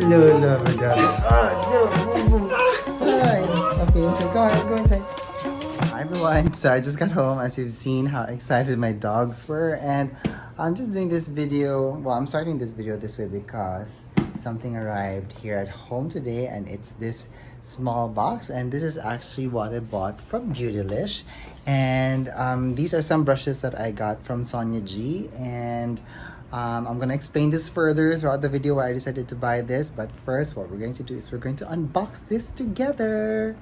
Lola, my darling. Okay, so go inside. Hi everyone, so I just got home. As you've seen how excited my dogs were, and I'm just doing this video, well, I'm starting this video this way because something arrived here at home today, and it's this small box, and this is actually what I bought from Beautylish. And these are some brushes that I got from Sonia G, and I'm gonna explain this further throughout the video why I decided to buy this. But first, what we're going to do is we're going to unbox this together.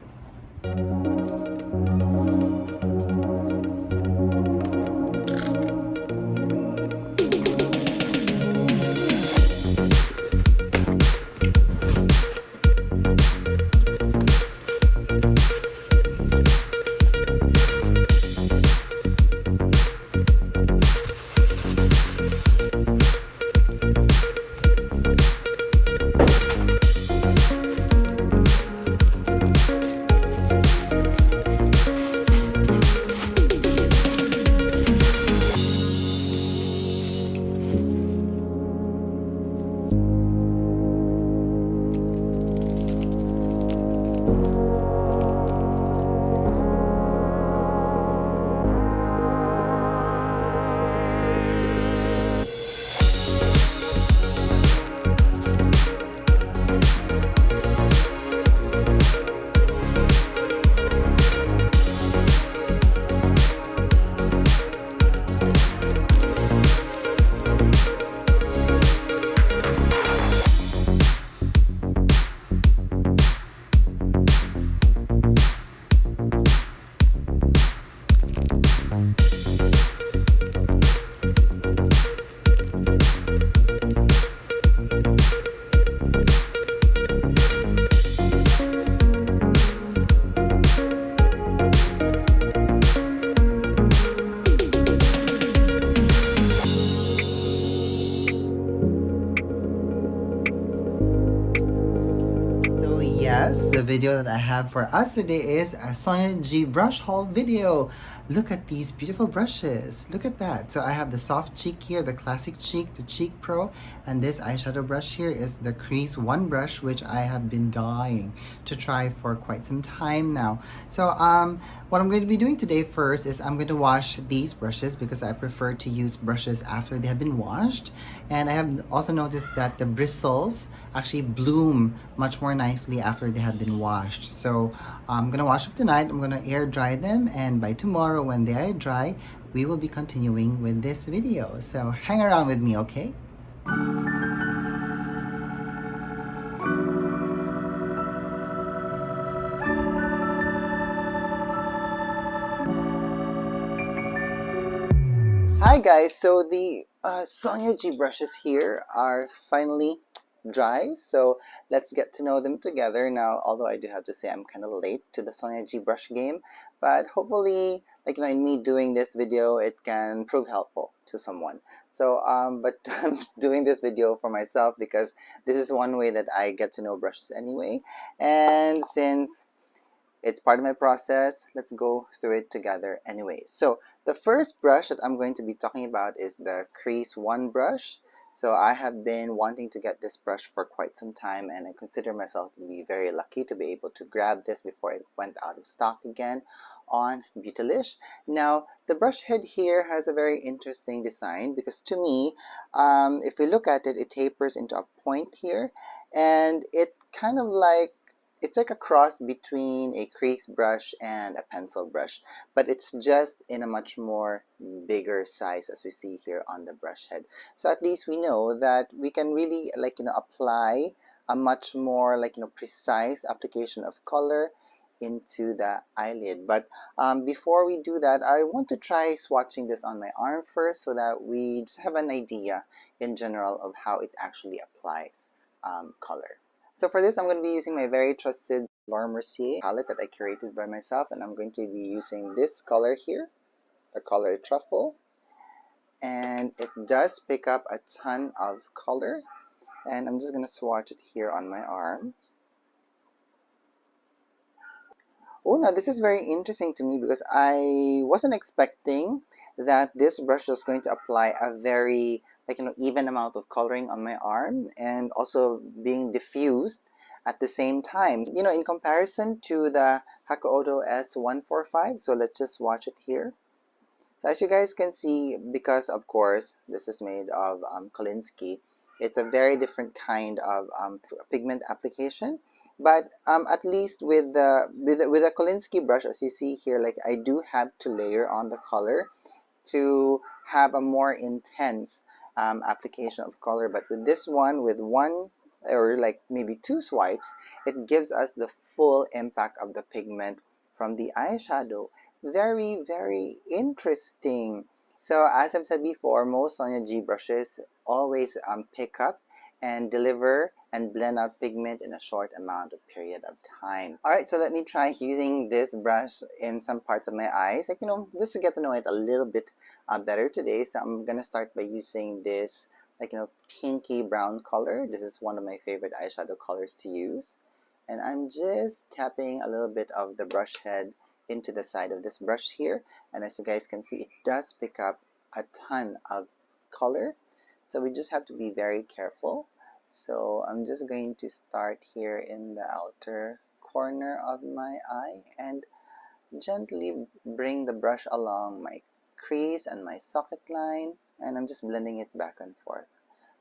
The video that I have for us today is a Sonia G brush haul video. Look at these beautiful brushes. Look at that. So I have the soft cheek here, the classic cheek, the cheek pro, and this eyeshadow brush here is the Crease One brush, which I have been dying to try for quite some time now. So what I'm going to be doing today first is I'm going to wash these brushes because I prefer to use brushes after they have been washed. And I have also noticed that the bristles actually bloom much more nicely after they have been washed. So I'm gonna wash them tonight. I'm gonna air dry them, and by tomorrow when they are dry, we will be continuing with this video. So hang around with me, okay? Hi guys, so the Sonia G brushes here are finally dry, so let's get to know them together. Now, although I do have to say I'm kind of late to the Sonia G brush game, but hopefully, in me doing this video, it can prove helpful to someone. So but I'm doing this video for myself because this is one way that I get to know brushes anyway, and since it's part of my process, let's go through it together anyway. So the first brush that I'm going to be talking about is the Crease One brush. So I have been wanting to get this brush for quite some time, and I consider myself to be very lucky to be able to grab this before it went out of stock again on Beautylish. Now, the brush head here has a very interesting design because to me, if we look at it, it tapers into a point here, and it's like a cross between a crease brush and a pencil brush, but it's just in a much more bigger size as we see here on the brush head. So at least we know that we can really apply a much more precise application of color into the eyelid. But before we do that, I want to try swatching this on my arm first so that we just have an idea in general of how it actually applies color. So for this, I'm going to be using my very trusted Laura Mercier palette that I curated by myself, and I'm going to be using this color here, the color Truffle, and it does pick up a ton of color, and I'm just going to swatch it here on my arm. Oh, now this is very interesting to me because I wasn't expecting that this brush was going to apply a very like, even amount of coloring on my arm and also being diffused at the same time, in comparison to the Hakuhodo S145. So let's just watch it here. So as you guys can see, because of course this is made of Kolinsky, it's a very different kind of pigment application. But at least with the Kolinsky brush, as you see here, like I do have to layer on the color to have a more intense application of color. But with this one, with one or like maybe two swipes, it gives us the full impact of the pigment from the eyeshadow. Very, very interesting. So as I've said before, most Sonia G brushes always pick up and deliver and blend out pigment in a short amount of period of time. Alright, so let me try using this brush in some parts of my eyes, like, just to get to know it a little bit better today. So I'm gonna start by using this, like, pinky brown color. This is one of my favorite eyeshadow colors to use. And I'm just tapping a little bit of the brush head into the side of this brush here. And as you guys can see, it does pick up a ton of color. So we just have to be very careful. So I'm just going to start here in the outer corner of my eye and gently bring the brush along my crease and my socket line, and I'm just blending it back and forth.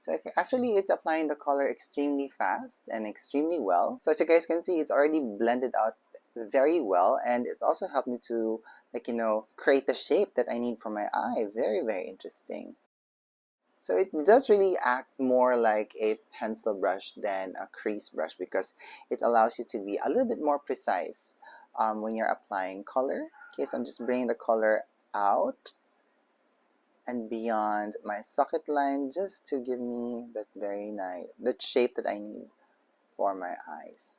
So actually it's applying the color extremely fast and extremely well. So as you guys can see, it's already blended out very well, and it also helped me to, like, create the shape that I need for my eye. Very, very interesting. So it does really act more like a pencil brush than a crease brush because it allows you to be a little bit more precise when you're applying color. Okay, so I'm just bringing the color out and beyond my socket line just to give me that very nice, the shape that I need for my eyes.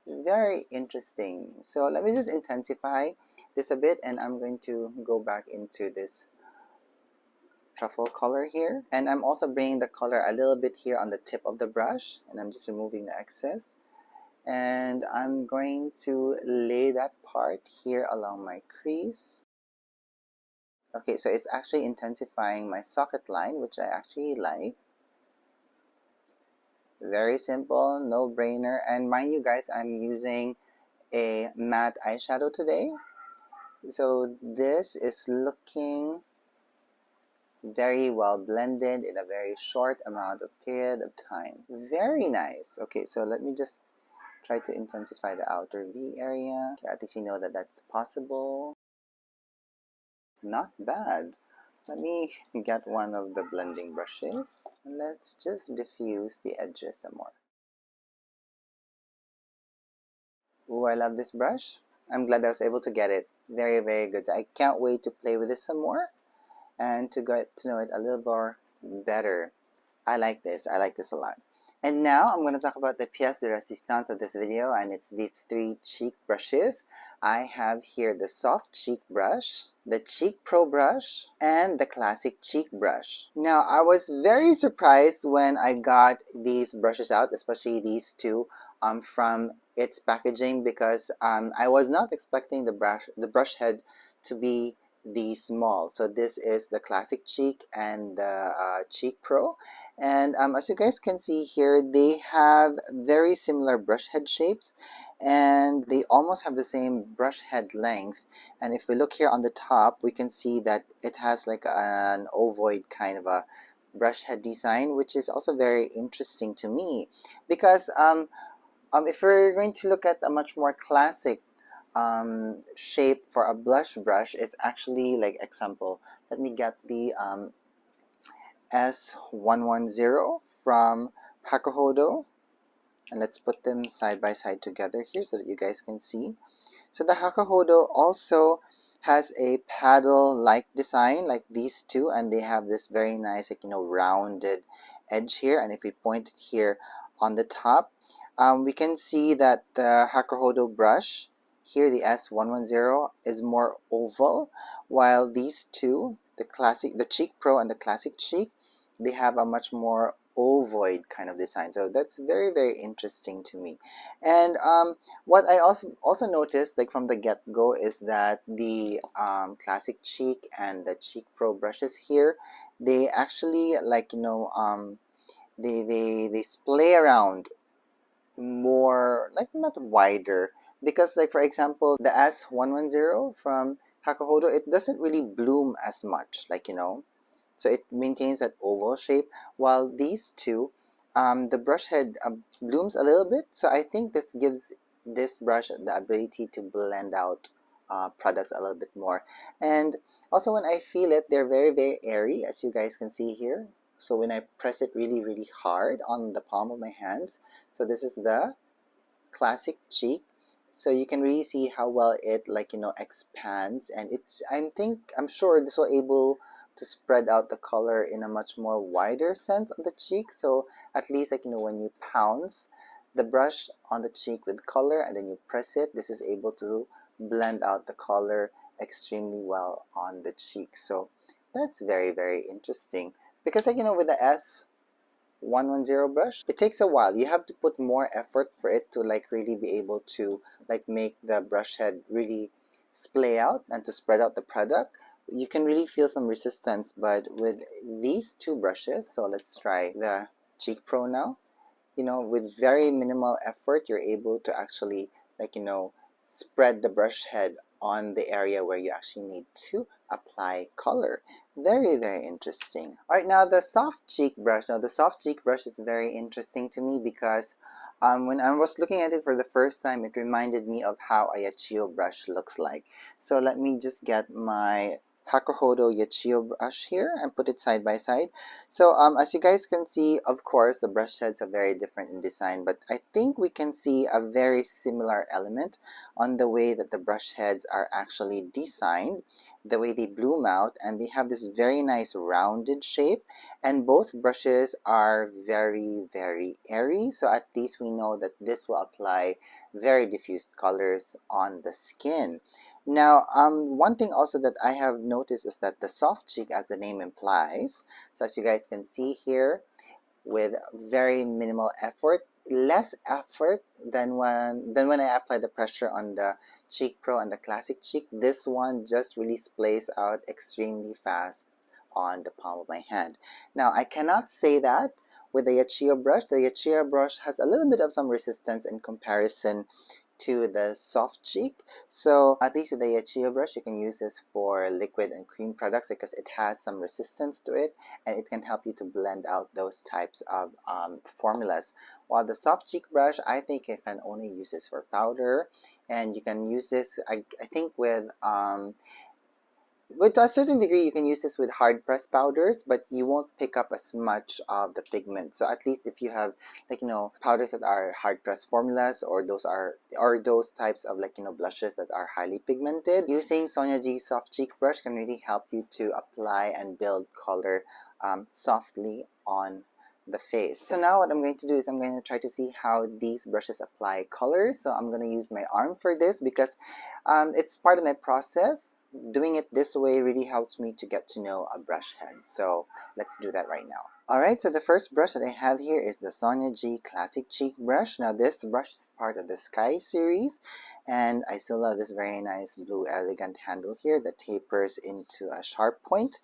Very interesting. So let me just intensify this a bit, and I'm going to go back into this truffle color here, and I'm also bringing the color a little bit here on the tip of the brush, and I'm just removing the excess, and I'm going to lay that part here along my crease. Okay, so it's actually intensifying my socket line, which I actually like. Very simple, no brainer. And mind you guys, I'm using a matte eyeshadow today, so this is looking very well blended in a very short amount of period of time. Very nice. Okay, so let me just try to intensify the outer V area. Okay, at least we know that that's possible. Not bad. Let me get one of the blending brushes and let's just diffuse the edges some more. Ooh, I love this brush. I'm glad I was able to get it. Very, very good. I can't wait to play with this some more and to get to know it a little more better. I like this a lot. And now I'm going to talk about the pièce de résistance of this video, and it's these three cheek brushes. I have here the soft cheek brush, the cheek pro brush, and the classic cheek brush. Now I was very surprised when I got these brushes out, especially these two from its packaging, because I was not expecting the brush head to be these small. So this is the classic cheek and the cheek pro, and as you guys can see here, they have very similar brush head shapes and they almost have the same brush head length. And if we look here on the top, we can see that it has like an ovoid kind of a brush head design, which is also very interesting to me because if we're going to look at a much more classic shape for a blush brush, it's actually like, example, let me get the S110 from Hakuhodo, and let's put them side by side together here so that you guys can see. So the Hakuhodo also has a paddle like design like these two, and they have this very nice, like, rounded edge here. And if we point it here on the top, we can see that the Hakuhodo brush here, the S110, is more oval, while these two, the cheek pro and the classic cheek, they have a much more ovoid kind of design. So that's very, very interesting to me. And what I also noticed, like from the get-go, is that the classic cheek and the cheek pro brushes here, they actually, like, they splay around more, like, not wider, because, like, for example, the S110 from Hakuhodo, it doesn't really bloom as much, like, so it maintains that oval shape, while these two, the brush head blooms a little bit. So I think this gives this brush the ability to blend out products a little bit more. And also, when I feel it, they're very, very airy, as you guys can see here. So when I press it really, really hard on the palm of my hands, so this is the classic cheek, so you can really see how well it, like, expands, and I'm sure this will able to spread out the color in a much more wider sense on the cheek. So at least, like, when you pounce the brush on the cheek with color and then you press it, this is able to blend out the color extremely well on the cheek. So that's very, very interesting, because, like, with the S110 brush, it takes a while. You have to put more effort for it to, like, really be able to, like, make the brush head really splay out and to spread out the product. You can really feel some resistance, but with these two brushes, so let's try the Cheek Pro now. With very minimal effort, you're able to actually, like, spread the brush head on the area where you actually need to apply color. Very, very interesting. All right, now the soft cheek brush. Now the soft cheek brush is very interesting to me because when I was looking at it for the first time, it reminded me of how a Yachiyo brush looks like. So let me just get my Hakuhodo Yachiyo brush here and put it side by side. So as you guys can see, of course, the brush heads are very different in design, but I think we can see a very similar element on the way that the brush heads are actually designed, the way they bloom out, and they have this very nice rounded shape, and both brushes are very, very airy, so at least we know that this will apply very diffused colors on the skin. Now, one thing also that I have noticed is that the soft cheek, as the name implies, so as you guys can see here, with very minimal effort, less effort than when I apply the pressure on the Cheek Pro and the Classic Cheek. This one just really splays out extremely fast on the palm of my hand. Now, I cannot say that with the Yachiyo brush. The Yachiyo brush has a little bit of some resistance in comparison to the soft cheek. So at least with the Yachiyo brush, you can use this for liquid and cream products because it has some resistance to it, and it can help you to blend out those types of formulas. While the soft cheek brush, I think you can only use this for powder, and you can use this, I think, with to a certain degree, you can use this with hard press powders, but you won't pick up as much of the pigment. So at least if you have, like, powders that are hard press formulas, or those types of, like, blushes that are highly pigmented, using Sonia G Soft Cheek Brush can really help you to apply and build color softly on the face. So now what I'm going to do is I'm going to try to see how these brushes apply color. So I'm going to use my arm for this because it's part of my process. Doing it this way really helps me to get to know a brush head. So let's do that right now. Alright, so the first brush that I have here is the Sonia G Classic Cheek Brush. Now this brush is part of the Sky series, and I still love this very nice blue elegant handle here that tapers into a sharp point.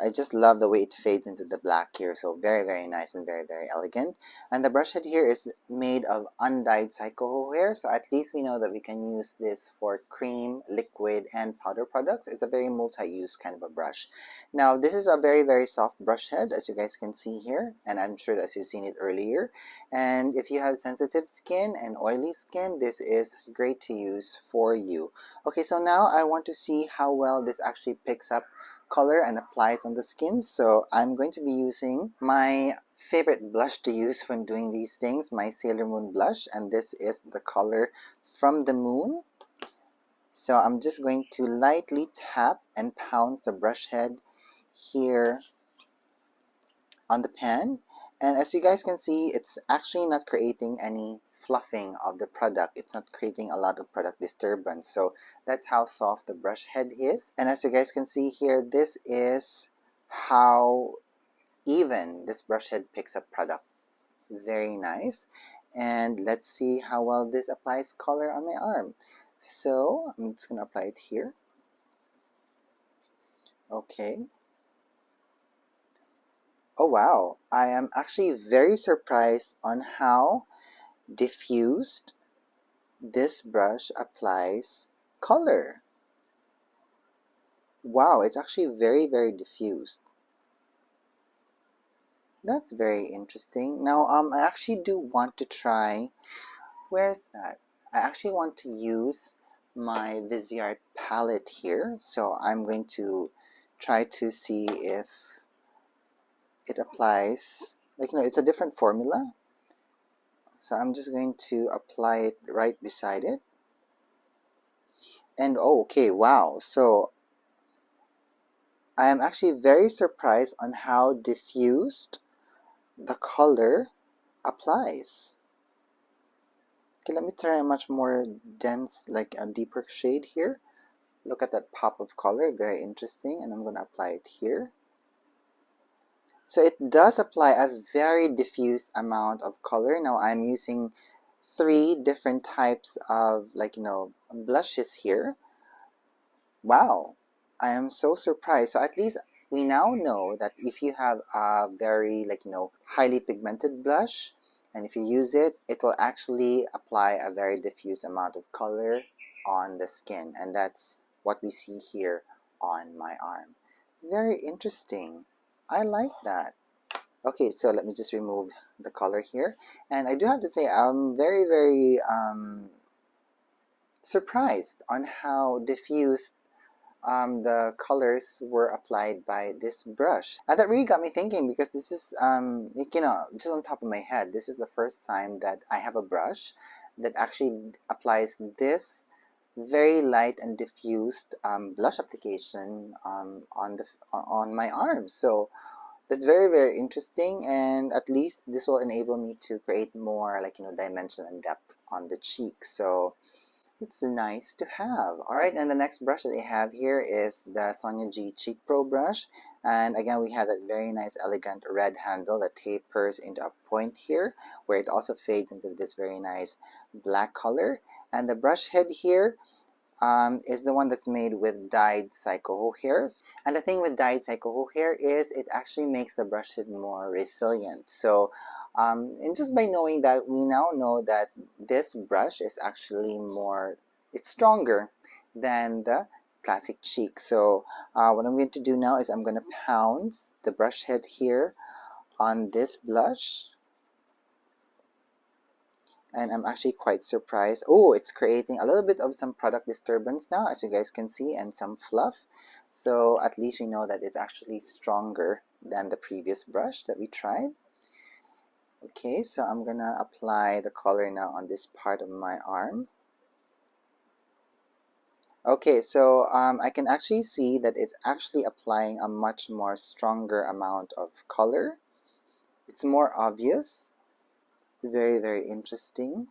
I just love the way it fades into the black here, so very, very nice and very, very elegant. And the brush head here is made of undyed psycho hair, so at least we know that we can use this for cream, liquid, and powder products. It's a very multi-use kind of a brush. Now, this is a very, very soft brush head, as you guys can see here, and I'm sure as you've seen it earlier. And if you have sensitive skin and oily skin, this is great to use for you. Okay, so now I want to see how well this actually picks up color and applies on the skin. So I'm going to be using my favorite blush to use when doing these things, my Sailor Moon blush, and this is the color From the Moon. So I'm just going to lightly tap and pounce the brush head here on the pan, and as you guys can see, it's actually not creating any fluffing of the product. It's not creating a lot of product disturbance. So that's how soft the brush head is. And as you guys can see here, this is how even. This brush head picks up product very nice. And let's see how well this applies color on my arm. So I'm just gonna apply it here. Okay. Oh wow, I am actually very surprised on how diffused this brush applies color. Wow, it's actually very diffused. That's very interesting. Now, I actually do want to try, where's that? I actually want to use my Viseart palette here. So I'm going to try to see if it applies, like, it's a different formula. So I'm just going to apply it right beside it. And oh, okay, wow. So I am actually very surprised on how diffused the color applies. Okay, let me try a much more dense, like a deeper shade here. Look at that pop of color, very interesting, and I'm going to apply it here. So it does apply a very diffused amount of color. Now I'm using 3 different types of, like, blushes here. Wow, I am so surprised. So at least we now know that if you have a very, like, highly pigmented blush, and if you use it, it will actually apply a very diffuse amount of color on the skin. And that's what we see here on my arm. Very interesting. I like that. Okay, so let me just remove the color here. And I do have to say, I'm very surprised on how diffused the colors were applied by this brush. And that really got me thinking, because this is, just on top of my head, this is the first time that I have a brush that actually applies this very light and diffused blush application on my arms. So that's very interesting, and at least this will enable me to create more, like, dimension and depth on the cheek. So it's nice to have. Alright, and the next brush that I have here is the Sonia G Cheek Pro brush. And again, we have that very nice, elegant red handle that tapers into a point here, where it also fades into this very nice black color. And the brush head here is the one that's made with dyed Psycho hairs. And the thing with dyed Psycho hair is it actually makes the brush head more resilient. So, and just by knowing that, we now know that this brush is actually it's stronger than the classic cheek. So what I'm going to do now is I'm going to pound the brush head here on this blush. And I'm actually quite surprised. Oh, it's creating a little bit of some product disturbance now, as you guys can see, and some fluff. So at least we know that it's actually stronger than the previous brush that we tried. Okay, so I'm gonna apply the color now on this part of my arm. Okay, so I can actually see that it's actually applying a much more stronger amount of color. It's more obvious. It's very interesting.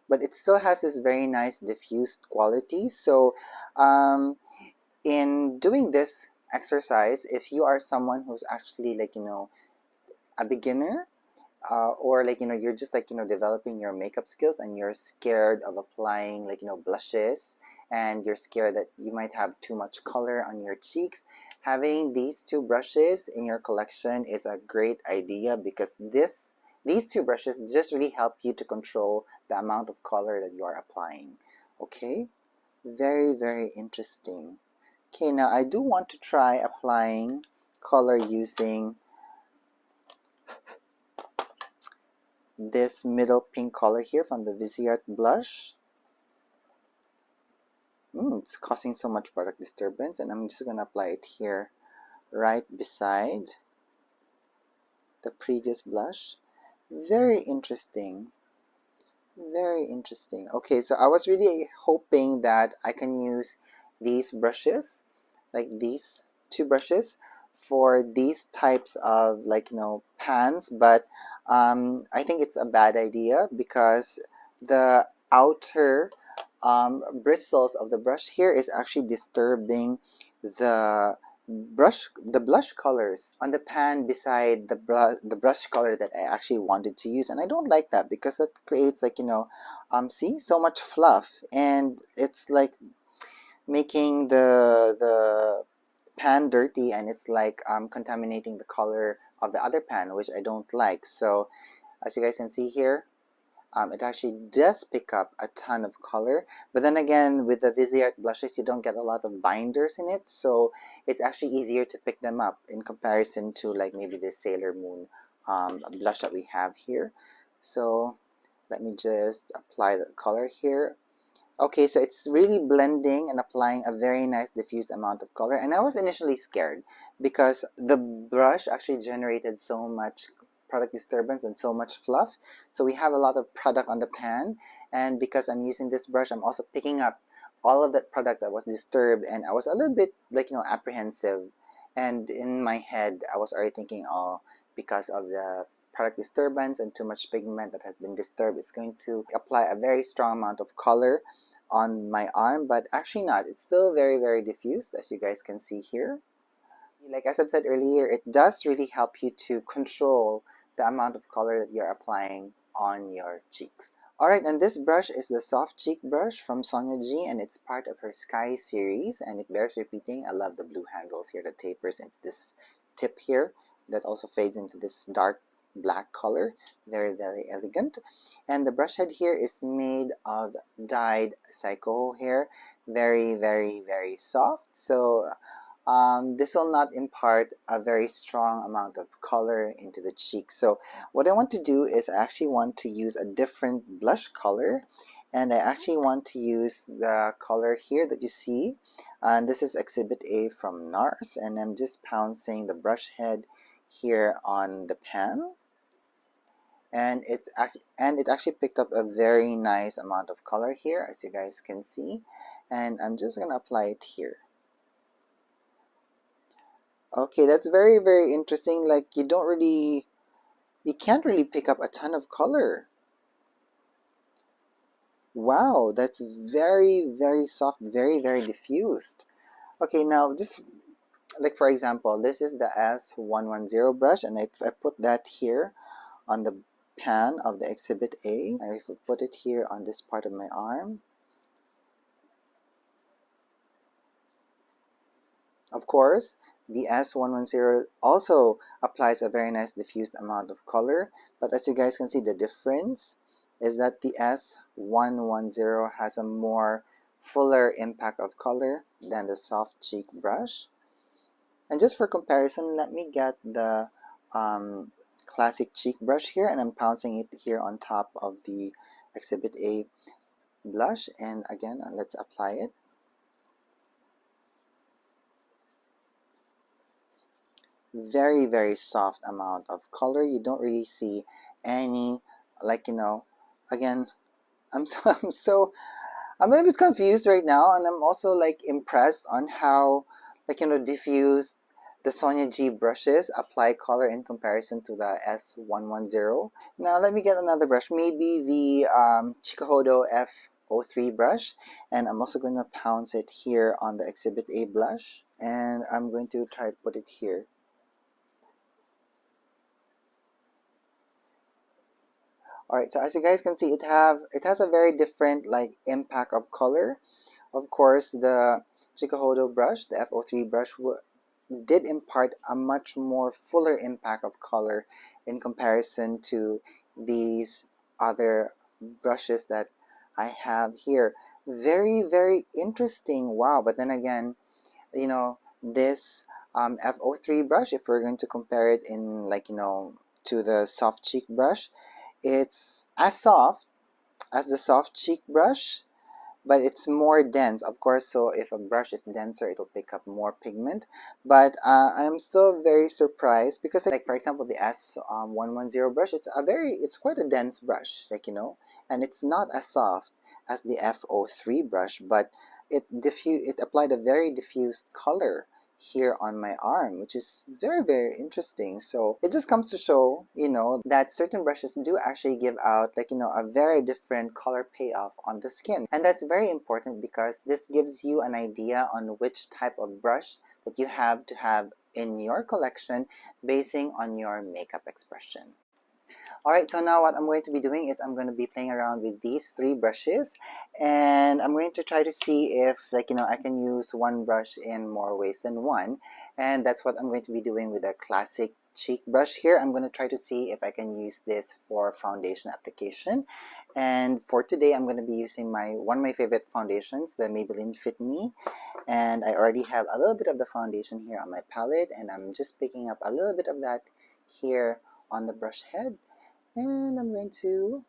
But it still has this very nice diffused quality. So in doing this exercise, if you are someone who's actually, like, a beginner, or, like, you're just, like, developing your makeup skills, and you're scared of applying, like, blushes, and you're scared that you might have too much color on your cheeks, having these 2 brushes in your collection is a great idea, because these 2 brushes just really help you to control the amount of color that you are applying. Okay, very interesting. Okay, now I do want to try applying color using this middle pink color here from the Viseart blush. It's causing so much product disturbance, and I'm just gonna apply it here right beside the previous blush. Very interesting. Very interesting. Okay, so I was really hoping that I can use these brushes, like these 2 brushes, for these types of, like, pans, but I think it's a bad idea, because the outer bristles of the brush here is actually disturbing the the blush colors on the pan beside the brush color that I actually wanted to use, and I don't like that because that creates like, see, so much fluff, and it's like making the pan dirty, and it's like contaminating the color of the other pan, which I don't like. So as you guys can see here, it actually does pick up a ton of color, but then again, with the Viseart blushes, you don't get a lot of binders in it, so it's actually easier to pick them up in comparison to like maybe the Sailor Moon blush that we have here. So let me just apply the color here. Okay, so it's really blending and applying a very nice diffused amount of color, and I was initially scared because the brush actually generated so much product disturbance and so much fluff. So we have a lot of product on the pan, and because I'm using this brush, I'm also picking up all of that product that was disturbed, and I was a little bit like, apprehensive, and in my head I was already thinking, oh, because of the product disturbance and too much pigment that has been disturbed, it's going to apply a very strong amount of color on my arm, but actually not. It's still very, very diffused, as you guys can see here. Like as I've said earlier, it does really help you to control the amount of color that you're applying on your cheeks. Alright, and this brush is the Soft Cheek brush from Sonia G, and it's part of her Sky series, and it bears repeating. I love the blue handles here that tapers into this tip here that also fades into this dark black color. Very, very elegant. And the brush head here is made of dyed psycho hair. Very, very, very soft. So this will not impart a very strong amount of color into the cheek. So what I want to do is I actually want to use a different blush color, and I actually want to use the color here that you see, and this is Exhibit A from NARS, and I'm just pouncing the brush head here on the pan, and it actually picked up a very nice amount of color here, as you guys can see, and I'm just gonna apply it here. Okay, that's very, very interesting. Like you can't really pick up a ton of color. Wow, that's very, very soft, very, very diffused. Okay, now just like for example, this is the S110 brush, and if I put that here on the pan of the Exhibit A, and if I put it here on this part of my arm, of course, the S110 also applies a very nice diffused amount of color, but as you guys can see, the difference is that the S110 has a more fuller impact of color than the Soft Cheek brush. And just for comparison, let me get the classic cheek brush here, and I'm pouncing it here on top of the Exhibit A blush, and again, let's apply it. Very, very soft amount of color. You don't really see any, like, again, I'm I'm a bit confused right now, and I'm also like impressed on how, like, diffused the Sonia G brushes apply color in comparison to the S110. Now let me get another brush, maybe the Hakuhodo F03 brush, and I'm also going to pounce it here on the Exhibit A blush, and I'm going to try to put it here. Alright, so as you guys can see, it has a very different like impact of color. Of course, the Hakuhodo brush, the F03 brush, did impart a much more fuller impact of color in comparison to these other brushes that I have here. Very, very interesting. Wow. But then again, this F03 brush, if we're going to compare it in like, to the Soft Cheek brush, it's as soft as the Soft Cheek brush, but it's more dense, of course. So if a brush is denser, it'll pick up more pigment. But I'm still very surprised because, like for example, the S110 brush, it's quite a dense brush, like, and it's not as soft as the F03 brush, but it applied a very diffused color here on my arm, which is very, very interesting. So it just comes to show, that certain brushes do actually give out a very different color payoff on the skin. And that's very important because this gives you an idea on which type of brush that you have to have in your collection basing on your makeup expression. Alright, so now what I'm going to be doing is I'm going to be playing around with these three brushes, and I'm going to try to see if I can use one brush in more ways than one. And that's what I'm going to be doing with a classic cheek brush here. I'm going to try to see if I can use this for foundation application. And for today, I'm going to be using one of my favorite foundations, the Maybelline Fit Me. And I already have a little bit of the foundation here on my palette, and I'm just picking up a little bit of that here on the brush head. And I'm going to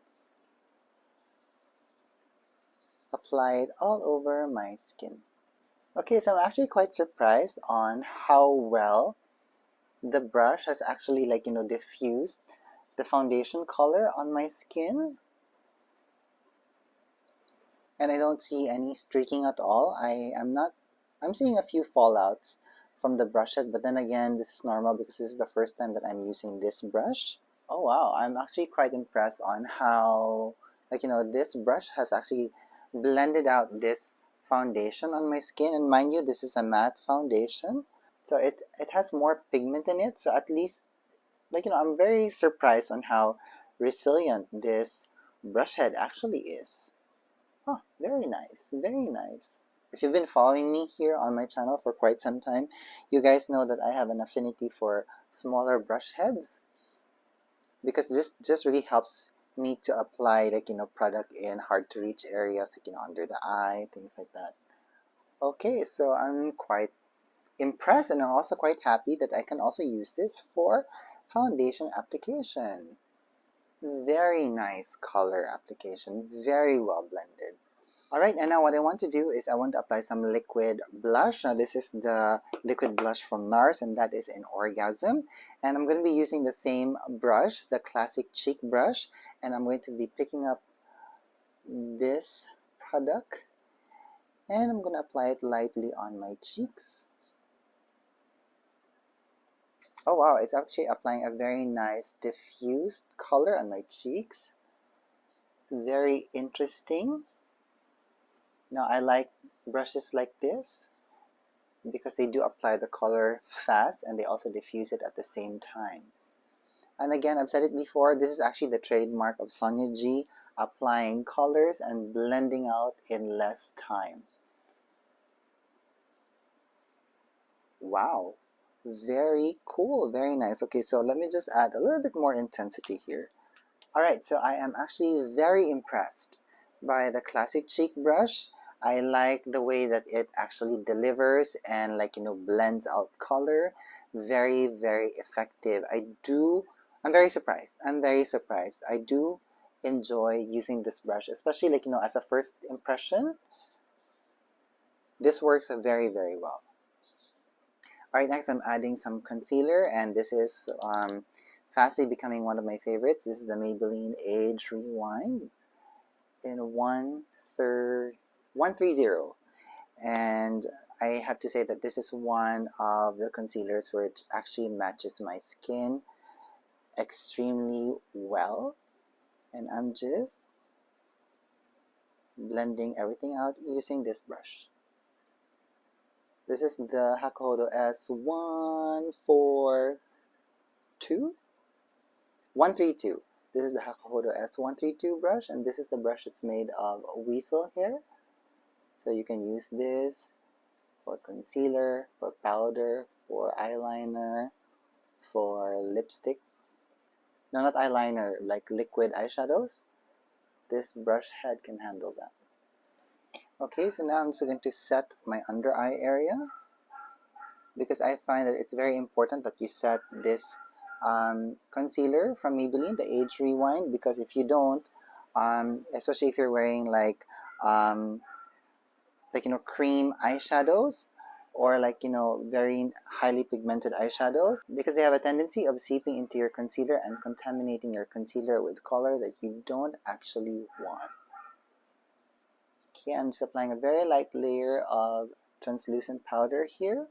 apply it all over my skin. Okay, so I'm actually quite surprised on how well the brush has actually diffused the foundation color on my skin. And I don't see any streaking at all. I'm seeing a few fallouts from the brush head, but then again, this is normal because this is the first time that I'm using this brush. Oh wow, I'm actually quite impressed on how this brush has actually blended out this foundation on my skin. And mind you, this is a matte foundation, so it has more pigment in it. So at least I'm very surprised on how resilient this brush head actually is. Oh, very nice, very nice. If you've been following me here on my channel for quite some time, you guys know that I have an affinity for smaller brush heads, because this just really helps me to apply product in hard to reach areas, under the eye, things like that. Okay, so I'm quite impressed, and I'm also quite happy that I can also use this for foundation application. Very nice color application, very well blended. Alright, and now what I want to do is I want to apply some liquid blush. Now this is the liquid blush from NARS, and that is in Orgasm. And I'm going to be using the same brush, the classic cheek brush, and I'm going to be picking up this product, and I'm going to apply it lightly on my cheeks. Oh wow, it's actually applying a very nice diffused color on my cheeks. Very interesting. Now I like brushes like this because they do apply the color fast and they also diffuse it at the same time. And again, I've said it before, this is actually the trademark of Sonia G, applying colors and blending out in less time. Wow, very cool, very nice. Okay, so let me just add a little bit more intensity here. Alright, so I am actually very impressed by the classic cheek brush. I like the way that it actually delivers and blends out color. Very, very effective. I'm very surprised. I do enjoy using this brush, especially as a first impression. This works very, very well. Alright, next I'm adding some concealer, and this is fastly becoming one of my favorites. This is the Maybelline Age Rewind in 130. And I have to say that this is one of the concealers which actually matches my skin extremely well. And I'm just blending everything out using this brush. This is the Hakuhodo S132? 132. This is the Hakuhodo S132 brush, and this is the brush that's made of weasel hair. So you can use this for concealer, for powder, for eyeliner, for lipstick. No, not eyeliner, like liquid eyeshadows. This brush head can handle that. Okay, so now I'm just going to set my under eye area, because I find that it's very important that you set this concealer from Maybelline, the Age Rewind, because if you don't, especially if you're wearing cream eyeshadows, or very highly pigmented eyeshadows, because they have a tendency of seeping into your concealer and contaminating your concealer with color that you don't actually want. Okay, I'm just applying a very light layer of translucent powder here.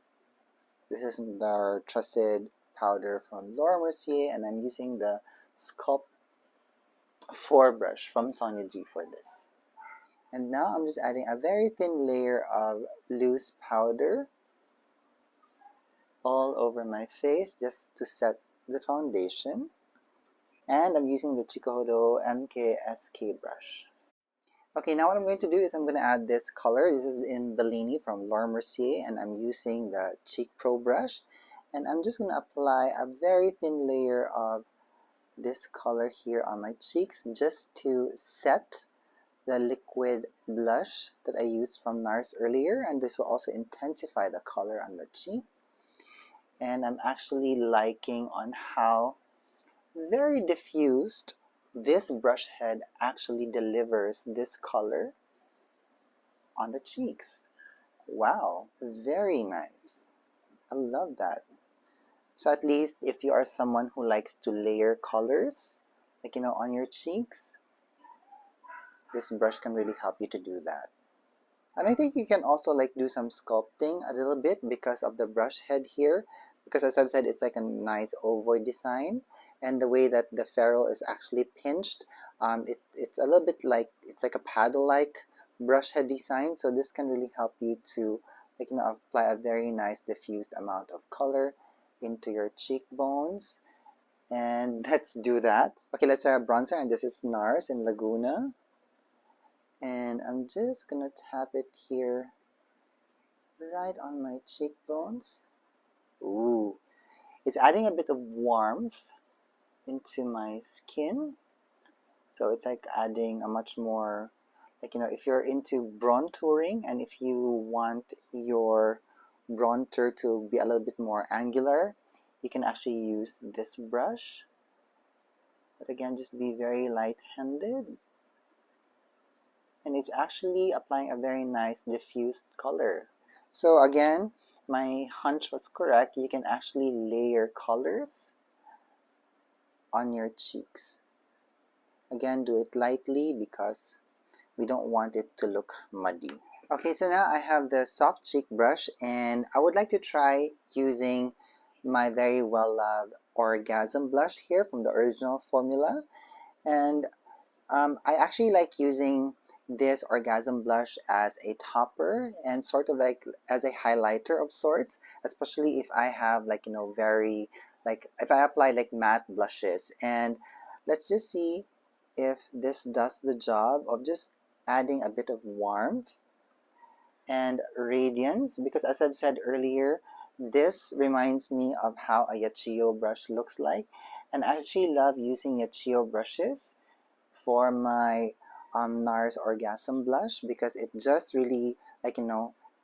This is our trusted powder from Laura Mercier, and I'm using the Sculpt 4 brush from Sonia G for this. And now I'm just adding a very thin layer of loose powder all over my face just to set the foundation. And I'm using the Hakuhodo MKSK brush. Okay, now what I'm going to do is I'm going to add this color. This is in Bellini from Laura Mercier, and I'm using the Cheek Pro brush. And I'm just going to apply a very thin layer of this color here on my cheeks just to set the liquid blush that I used from NARS earlier, and this will also intensify the color on the cheek. And I'm actually liking on how very diffused this brush head actually delivers this color on the cheeks. Wow, very nice. I love that. So at least if you are someone who likes to layer colors, like on your cheeks, this brush can really help you to do that. And I think you can also do some sculpting a little bit because of the brush head here, because as I've said, it's like a nice ovoid design, and the way that the ferrule is actually pinched, it's a little bit it's like a paddle-like brush head design. So this can really help you to apply a very nice diffused amount of color into your cheekbones. And let's do that. Okay, let's try a bronzer, and this is NARS in Laguna. And I'm just gonna tap it here right on my cheekbones. Ooh, it's adding a bit of warmth into my skin. So it's like adding a much more, if you're into bronzing and if you want your bronzer to be a little bit more angular, you can actually use this brush. But again, just be very light-handed. And it's actually applying a very nice diffused color. So again, my hunch was correct. You can actually layer colors on your cheeks. Again, do it lightly because we don't want it to look muddy. Okay, so now I have the soft cheek brush, and I would like to try using my very well-loved Orgasm blush here from the original formula. And I actually like using this Orgasm blush as a topper and sort of as a highlighter of sorts, especially if I have very if I apply matte blushes. And let's just see if this does the job of just adding a bit of warmth and radiance, because as I've said earlier, this reminds me of how a Yachiyo brush looks like. And I actually love using Yachiyo brushes for my NARS Orgasm blush because it just really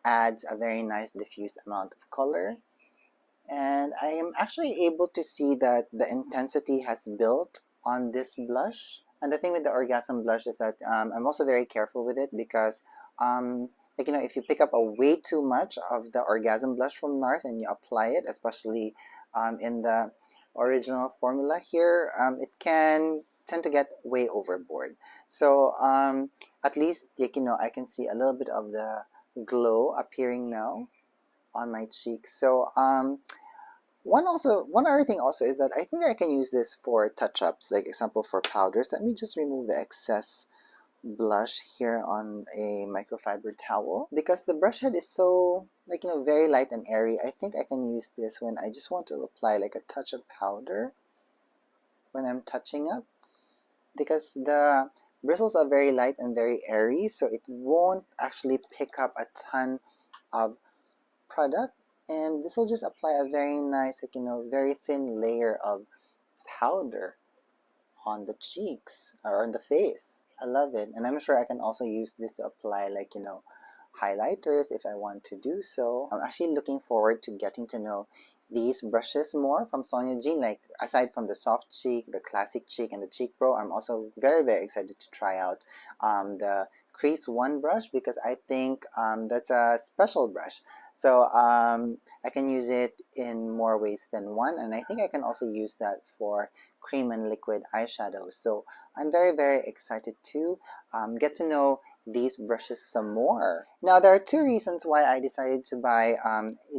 adds a very nice diffused amount of color. And I am actually able to see that the intensity has built on this blush. And the thing with the Orgasm blush is that I'm also very careful with it because if you pick up a way too much of the Orgasm blush from NARS and you apply it, especially in the original formula here, it can tend to get way overboard. So at least I can see a little bit of the glow appearing now on my cheeks. So one other thing also is that I think I can use this for touch-ups, like example for powders. Let me just remove the excess blush here on a microfiber towel because the brush head is so very light and airy. I think I can use this when I just want to apply a touch of powder when I'm touching up, because the bristles are very light and very airy, so it won't actually pick up a ton of product, and this will just apply a very nice very thin layer of powder on the cheeks or on the face. I love it, and I'm sure I can also use this to apply highlighters if I want to do so. I'm actually looking forward to getting to know these brushes more from Sonia G. Aside from the soft cheek, the classic cheek, and the cheek pro, I'm also very excited to try out the Crease One brush because I think that's a special brush. So I can use it in more ways than one, and I think I can also use that for cream and liquid eyeshadows. So I'm very excited to get to know these brushes some more. Now there are two reasons why I decided to buy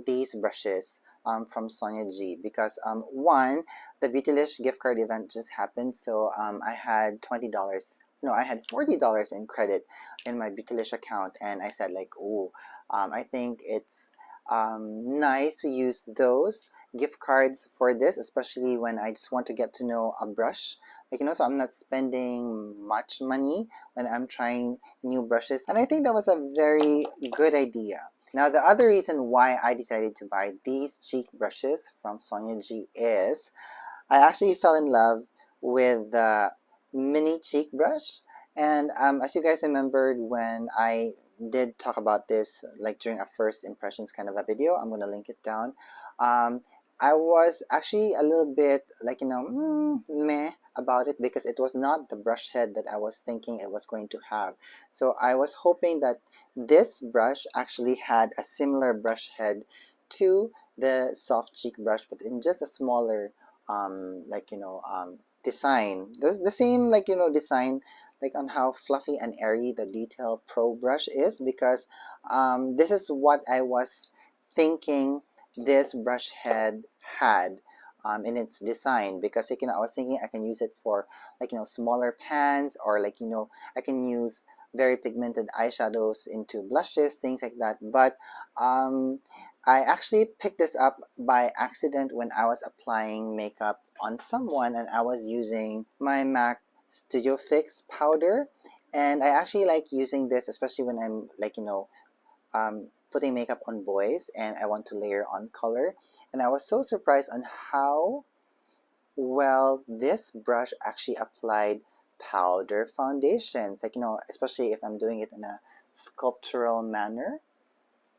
these brushes from Sonia G, because one, the Beautylish gift card event just happened, so I had $20. No, I had $40 in credit in my Beautylish account, and I said like, oh, I think it's nice to use those gift cards for this, especially when I just want to get to know a brush, like, you know, so I'm not spending much money when I'm trying new brushes, and I think that was a very good idea. Now, the other reason why I decided to buy these cheek brushes from Sonia G is I actually fell in love with the mini cheek brush. And as you guys remembered, when I did talk about this, like during a first impressions kind of a video, I'm going to link it down. Um, I was actually a little bit like, you know, meh about it, because it was not the brush head that I was thinking it was going to have. So I was hoping that this brush actually had a similar brush head to the soft cheek brush, but in just a smaller like, you know, design, the same, like, you know, design, like on how fluffy and airy the Detail Pro brush is, because this is what I was thinking this brush head had in its design, because, like, you know, I was thinking I can use it for, like, you know, smaller pans, or like, you know, I can use very pigmented eyeshadows into blushes, things like that. But I actually picked this up by accident when I was applying makeup on someone, and I was using my MAC Studio Fix powder, and I actually like using this, especially when I'm, like, you know, putting makeup on boys and I want to layer on color. And I was so surprised on how well this brush actually applied powder foundations, like, you know, especially if I'm doing it in a sculptural manner,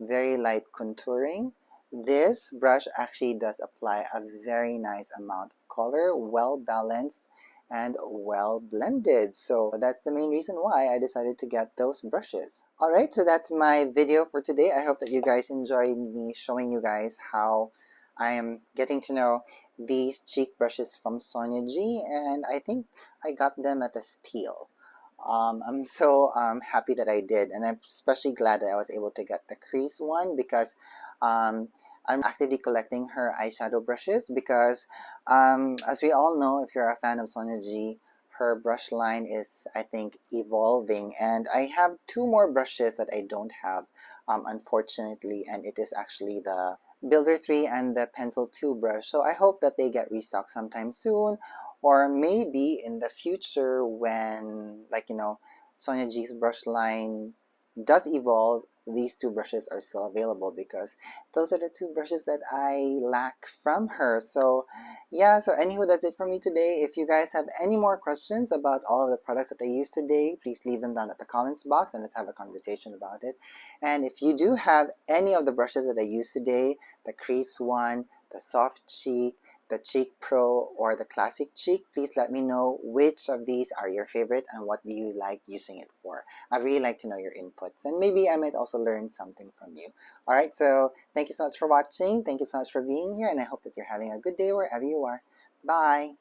very light contouring. This brush actually does apply a very nice amount of color, well balanced and well blended. So that's the main reason why I decided to get those brushes. Alright, so that's my video for today. I hope that you guys enjoyed me showing you guys how I am getting to know these cheek brushes from Sonia G, and I think I got them at a steal. I'm so happy that I did, and I'm especially glad that I was able to get the Crease One, because I'm actively collecting her eyeshadow brushes, because as we all know, if you're a fan of Sonia G, her brush line is, I think, evolving, and I have two more brushes that I don't have, unfortunately, and it is actually the Builder 3 and the Pencil 2 brush. So I hope that they get restocked sometime soon, or maybe in the future when, like, you know, Sonia G's brush line does evolve, these two brushes are still available, because those are the two brushes that I lack from her. So yeah, so anywho, that's it for me today. If you guys have any more questions about all of the products that I used today, please leave them down at the comments box and let's have a conversation about it. And if you do have any of the brushes that I used today, the Crease One, the Soft Cheek, the Cheek Pro, or the Classic Cheek, please let me know which of these are your favorite and what do you like using it for. I'd really like to know your inputs, and maybe I might also learn something from you. Alright, so thank you so much for watching, thank you so much for being here, and I hope that you're having a good day wherever you are. Bye!